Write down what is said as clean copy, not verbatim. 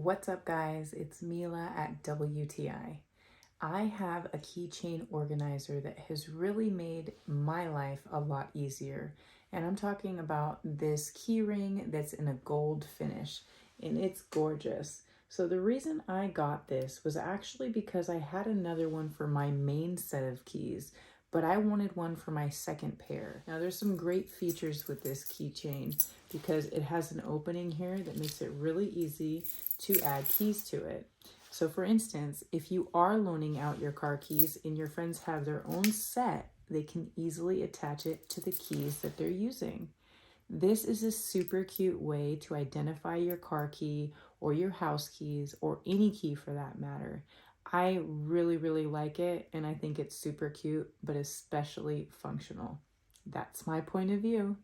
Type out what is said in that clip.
What's up, guys? It's Mila at WTI. I have a keychain organizer that has really made my life a lot easier. And I'm talking about this key ring that's in a gold finish, and it's gorgeous. So the reason I got this was actually because I had another one for my main set of keys, but I wanted one for my second pair. Now there's some great features with this keychain because it has an opening here that makes it really easy to add keys to it. So for instance, if you are loaning out your car keys and your friends have their own set, they can easily attach it to the keys that they're using. This is a super cute way to identify your car key or your house keys or any key for that matter. I really like it, and I think it's super cute, but especially functional. That's my point of view.